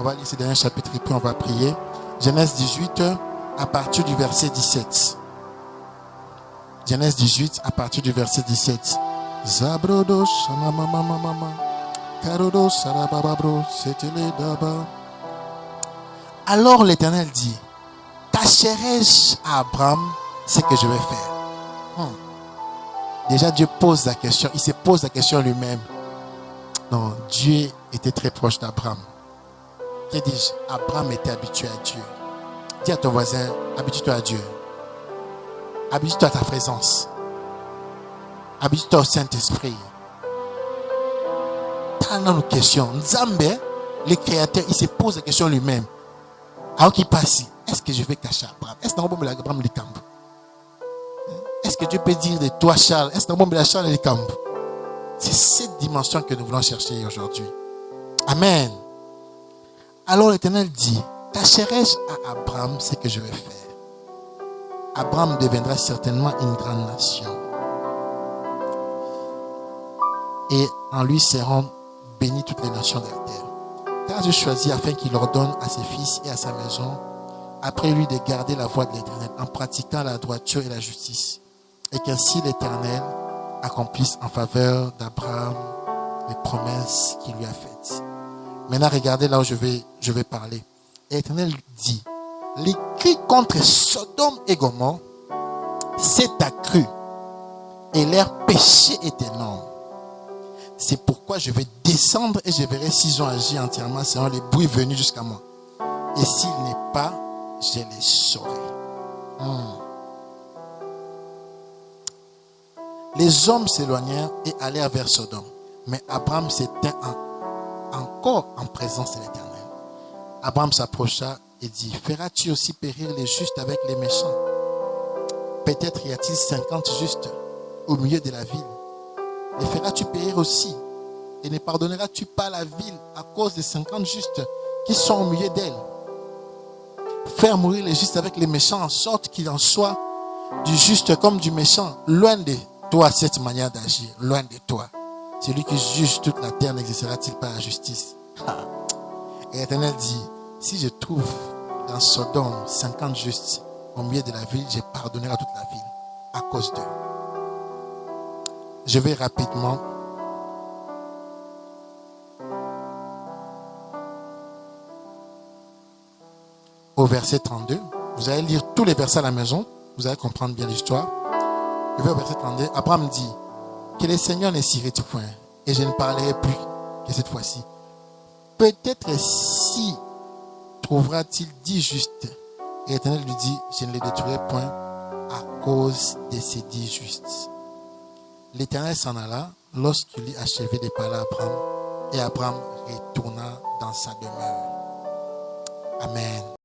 va lire ce dernier chapitre et puis on va prier. Genèse 18 à partir du verset 17. Genèse 18 à partir du verset 17. Zabrodo shamamamamama karodo sarabababro setele daba. Alors l'Éternel dit, tâcherai-je à Abraham ce que je vais faire? Déjà Dieu pose la question, il se pose la question lui-même. Non, Dieu était très proche d'Abraham. Que dis-je? Abraham était habitué à Dieu. Dis à ton voisin, habitue-toi à Dieu. Habitue-toi à ta présence. Habitue-toi au Saint-Esprit. T'as une question. Nzambe, le créateur, il se pose la question lui-même. Alors qu'il passe, est-ce que je vais cacher Abraham? Est-ce que je vais Abraham le camp? Est-ce que Dieu peut dire de toi, Charles? Est-ce que je vais Charles le camp? C'est cette dimension que nous voulons chercher aujourd'hui. Amen. Alors l'Éternel dit, tâcherai-je à Abraham ce que je vais faire? Abraham deviendra certainement une grande nation. Et en lui seront bénies toutes les nations de la terre. Car je choisis afin qu'il ordonne à ses fils et à sa maison, après lui, de garder la voie de l'Éternel, en pratiquant la droiture et la justice. Et qu'ainsi l'Éternel accomplisse en faveur d'Abraham les promesses qu'il lui a faites. Maintenant, regardez là où je vais parler. Et l'Éternel dit, les cris contre Sodome et Gomorrhe s'est accru et leur péché est énorme. C'est pourquoi je vais descendre et je verrai s'ils ont agi entièrement selon les bruits venus jusqu'à moi. Et s'il n'est pas, je les saurai. Les hommes s'éloignèrent et allèrent vers Sodome. Mais Abraham s'était encore en présence de l'Éternel. Abraham s'approcha et dit, feras-tu aussi périr les justes avec les méchants? Peut-être y a-t-il 50 justes au milieu de la ville. Les feras-tu périr aussi? Et ne pardonneras-tu pas la ville à cause des 50 justes qui sont au milieu d'elle? Faire mourir les justes avec les méchants en sorte qu'il en soit du juste comme du méchant. Loin de toi cette manière d'agir, loin de toi. Celui qui juge toute la terre n'exercera-t-il pas la justice? Et l'Éternel dit, si je trouve dans Sodome 50 justes au milieu de la ville, je pardonnerai à toute la ville à cause d'eux. Je vais rapidement au verset 32. Vous allez lire tous les versets à la maison. Vous allez comprendre bien l'histoire. Je vais au verset 32. Abraham dit, que le Seigneur ne s'irrite point et je ne parlerai plus que cette fois-ci. Peut-être si trouvera-t-il 10 justes. Et l'Éternel lui dit, je ne les détruirai point à cause de ces 10 justes. L'Éternel s'en alla lorsqu'il eut achevé de parler à Abraham. Et Abraham retourna dans sa demeure. Amen.